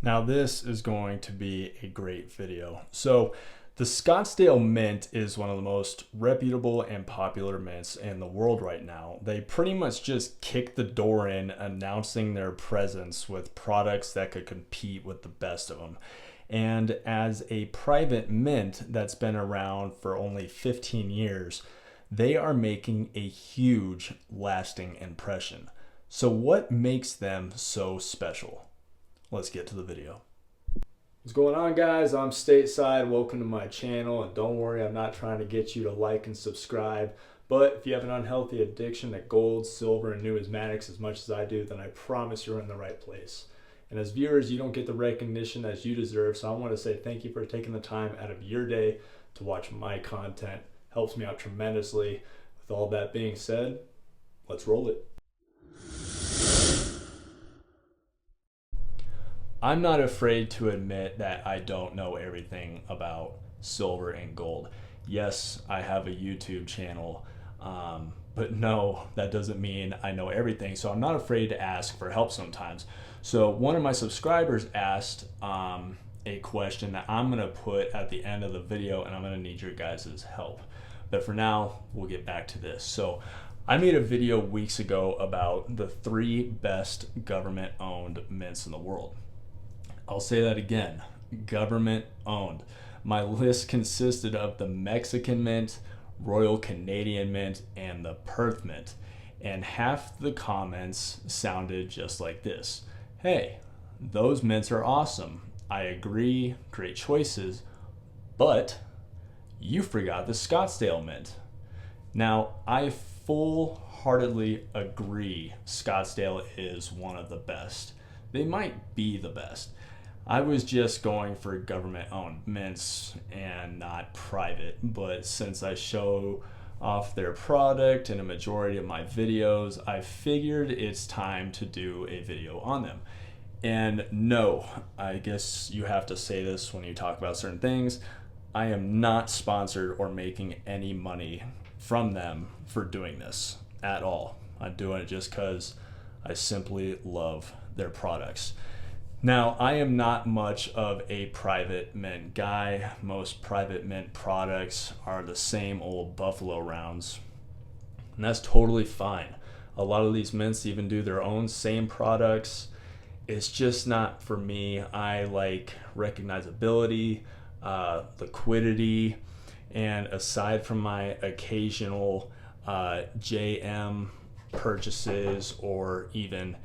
Now this is going to be a great video. So the Scottsdale Mint is one of the most reputable and popular mints in the world right now. They pretty much just kick the door in, announcing their presence with products that could compete with the best of them. And as a private mint that's been around for only 15 years, they are making a huge lasting impression. So what makes them so special? Let's get to the video. What's going on, guys? I'm Stateside. Welcome to my channel, and don't worry, I'm not trying to get you to like and subscribe, but if you have an unhealthy addiction to gold, silver, and numismatics as much as I do, then I promise you're in the right place. And as viewers, you don't get the recognition as you deserve, so I want to say thank you for taking the time out of your day to watch my content. Helps me out tremendously. With all that being said, let's roll it. I'm not afraid to admit that I don't know everything about silver and gold. Yes, I have a YouTube channel, but no, that doesn't mean I know everything. So I'm not afraid to ask for help sometimes. So one of my subscribers asked a question that I'm gonna put at the end of the video, and I'm gonna need your guys' help. But for now, we'll get back to this. So I made a video weeks ago about the 3 best government-owned mints in the world. I'll say that again, government owned. My list consisted of the Mexican Mint, Royal Canadian Mint, and the Perth Mint. And half the comments sounded just like this. Hey, those mints are awesome. I agree, great choices, but you forgot the Scottsdale Mint. Now, I full-heartedly agree Scottsdale is one of the best. They might be the best. I was just going for government-owned mints and not private, but since I show off their product in a majority of my videos, I figured it's time to do a video on them. And no, I guess you have to say this when you talk about certain things, I am not sponsored or making any money from them for doing this at all. I'm doing it just because I simply love their products. Now, I am not much of a private mint guy. Most private mint products are the same old Buffalo rounds, and that's totally fine. A lot of these mints even do their own same products. It's just not for me. I like recognizability, liquidity, and aside from my occasional JM purchases or even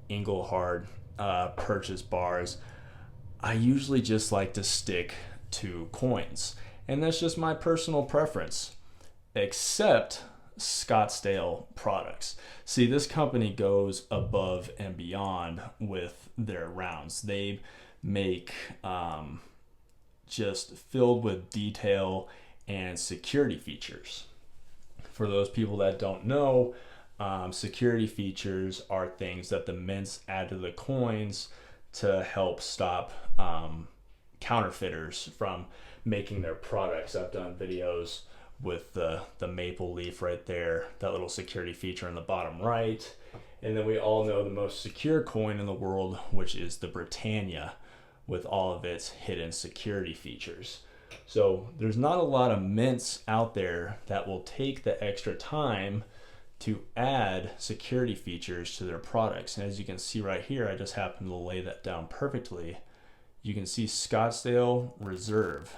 Engelhard purchase bars, I usually just like to stick to coins, and that's just my personal preference, except Scottsdale products. See, this company goes above and beyond with their rounds. They make just filled with detail and security features. For those people that don't know, security features are things that the mints add to the coins to help stop counterfeiters from making their products. I've done videos with the maple leaf right there, that little security feature in the bottom right. And then we all know the most secure coin in the world, which is the Britannia, with all of its hidden security features. So there's not a lot of mints out there that will take the extra time to add security features to their products. And as you can see right here, I just happened to lay that down perfectly. You can see Scottsdale Reserve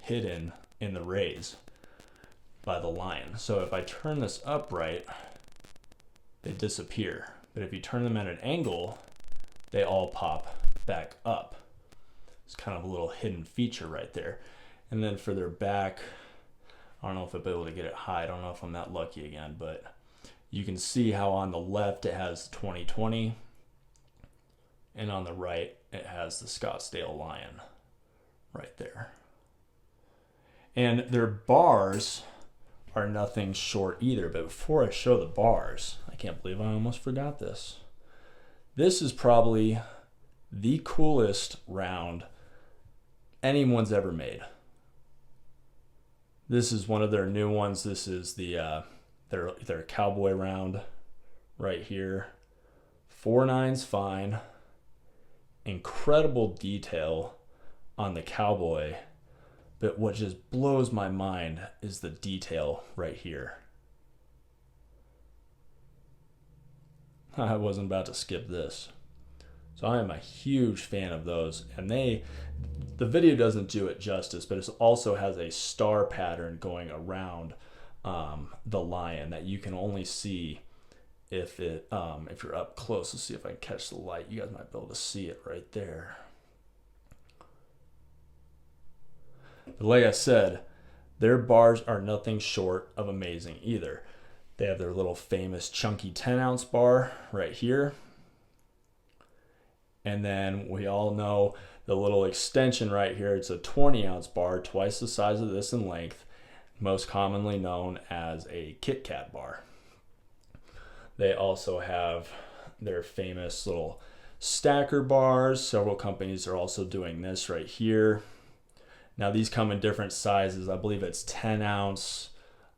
hidden in the rays by the lion. So if I turn this upright, they disappear. But if you turn them at an angle, they all pop back up. It's kind of a little hidden feature right there. And then for their back, I don't know if I'll be able to get it high. I don't know if I'm that lucky again, but you can see how on the left it has 2020, and on the right it has the Scottsdale Lion right there. And their bars are nothing short either. But before I show the bars, I can't believe I almost forgot this. This is probably the coolest round anyone's ever made. This is one of their new ones. This is the their cowboy round right here. 4.9's fine, incredible detail on the cowboy, but what just blows my mind is the detail right here. I wasn't about to skip this. So I am a huge fan of those, and the video doesn't do it justice, but it also has a star pattern going around the lion that you can only see if you're up close. Let's see if I can catch the light. You guys might be able to see it right there. But like I said, their bars are nothing short of amazing either. They have their little famous chunky 10-ounce bar right here. And then we all know the little extension right here. It's a 20-ounce bar, twice the size of this in length, most commonly known as a Kit Kat bar. They also have their famous little stacker bars. Several companies are also doing this right here. Now these come in different sizes. I believe it's 10 ounce,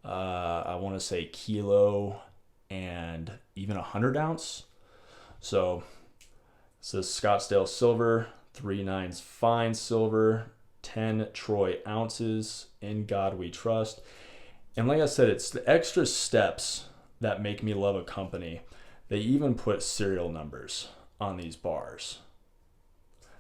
I want to say kilo, and even 100 ounce. So this is Scottsdale silver, 3/9 fine silver, 10 troy ounces, in God we trust. And like I said, it's the extra steps that make me love a company. They even put serial numbers on these bars.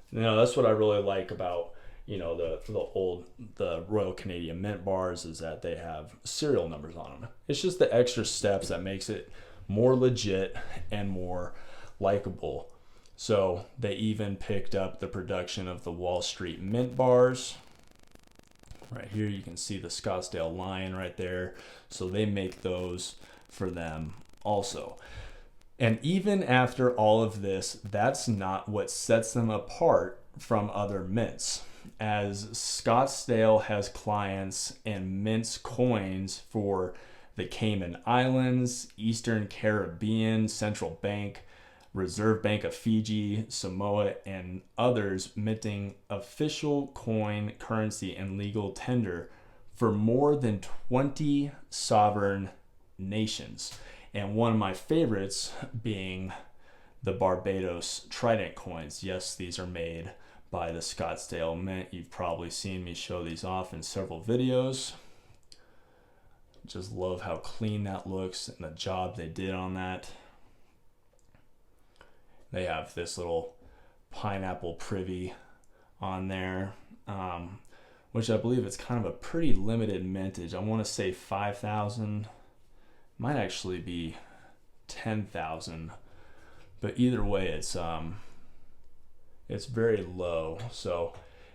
You know, that's what I really like about, you know, the Royal Canadian Mint bars, is that they have serial numbers on them. It's just the extra steps that makes it more legit and more likable. So they even picked up the production of the Wall Street Mint bars. Right here you can see the Scottsdale lion right there. So they make those for them also. And even after all of this, that's not what sets them apart from other mints, as Scottsdale has clients and mints coins for the Cayman Islands, Eastern Caribbean, Central Bank, Reserve Bank of Fiji, Samoa, and others, minting official coin, currency, and legal tender for more than 20 sovereign nations. And one of my favorites being the Barbados Trident coins. Yes, these are made by the Scottsdale Mint. You've probably seen me show these off in several videos. Just love how clean that looks and the job they did on that. They have this little pineapple privy on there, which I believe it's kind of a pretty limited mintage. I want to say 5,000, might actually be 10,000, but either way, it's very low. So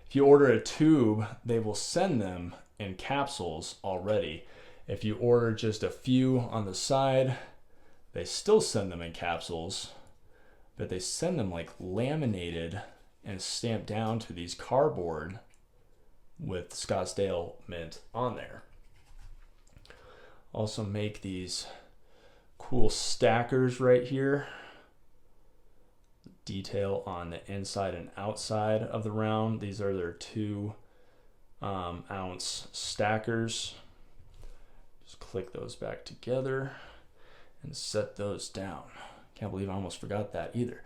if you order a tube, they will send them in capsules already. If you order just a few on the side, they still send them in capsules, but they send them like laminated and stamped down to these cardboard with Scottsdale Mint on there. Also make these cool stackers right here. Detail on the inside and outside of the round. These are their 2 ounce stackers. Just click those back together and set those down. Can't believe I almost forgot that either.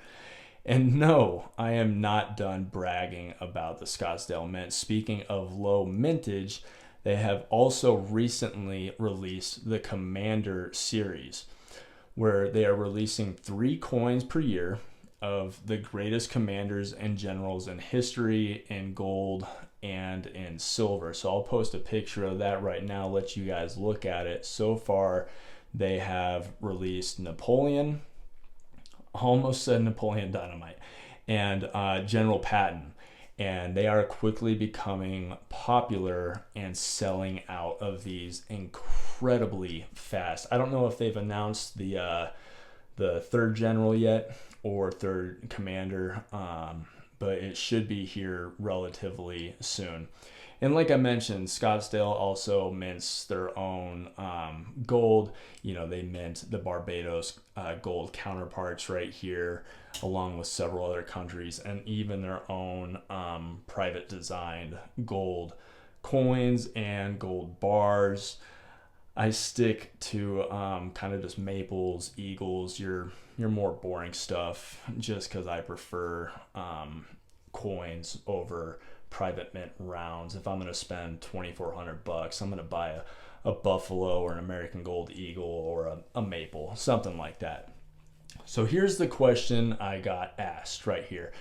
And no, I am not done bragging about the Scottsdale Mint. Speaking of low mintage, they have also recently released the Commander series, where they are releasing 3 coins per year of the greatest commanders and generals in history, in gold and in silver. So I'll post a picture of that right now, let you guys look at it. So far, they have released Napoleon, almost said Napoleon Dynamite, and General Patton. And they are quickly becoming popular and selling out of these incredibly fast. I don't know if they've announced the 3rd general yet, or 3rd commander, but it should be here relatively soon. And like I mentioned, Scottsdale also mints their own gold. You know, they mint the Barbados gold counterparts right here, along with several other countries, and even their own private designed gold coins and gold bars. I stick to kind of just maples, eagles, your your more boring stuff, just because I prefer coins over private mint rounds. If I'm going to spend $2,400, I'm going to buy a buffalo or an American Gold Eagle or a maple, something like that. So here's the question I got asked right here.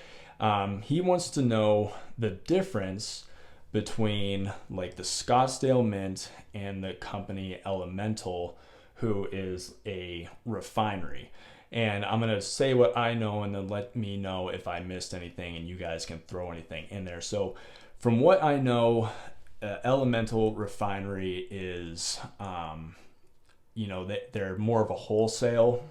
He wants to know the difference between like the Scottsdale Mint and the company Elemental, who is a refinery. And I'm going to say what I know and then let me know if I missed anything, and you guys can throw anything in there. So from what I know, Elemental Refinery is, they're more of a wholesale.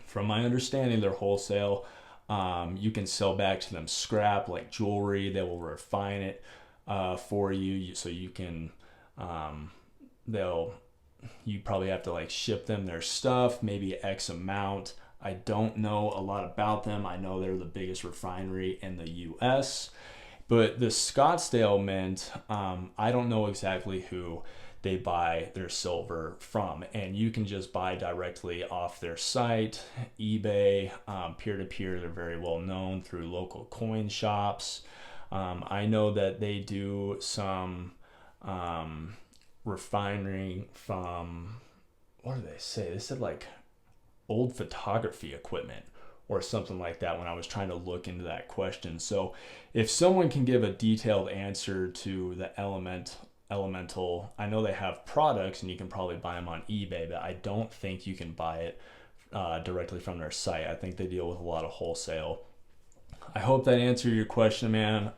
From my understanding, they're wholesale. You can sell back to them scrap like jewelry. They will refine it for you, so you can. You probably have to like ship them their stuff, maybe X amount. I don't know a lot about them. I know they're the biggest refinery in the U.S. But the Scottsdale Mint, I don't know exactly who they buy their silver from, and you can just buy directly off their site, eBay, peer-to-peer. They're very well known through local coin shops. I know that they do some refining from, what do they say? They said like old photography equipment or something like that when I was trying to look into that question. So if someone can give a detailed answer to the Elemental, I know they have products and you can probably buy them on eBay, but I don't think you can buy it directly from their site. I think they deal with a lot of wholesale. I hope that answered your question, man.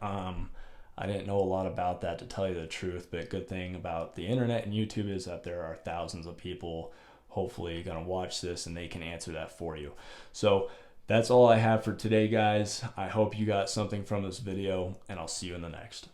I didn't know a lot about that, to tell you the truth, but good thing about the internet and YouTube is that there are thousands of people hopefully going to watch this and they can answer that for you. So that's all I have for today, guys. I hope you got something from this video, and I'll see you in the next.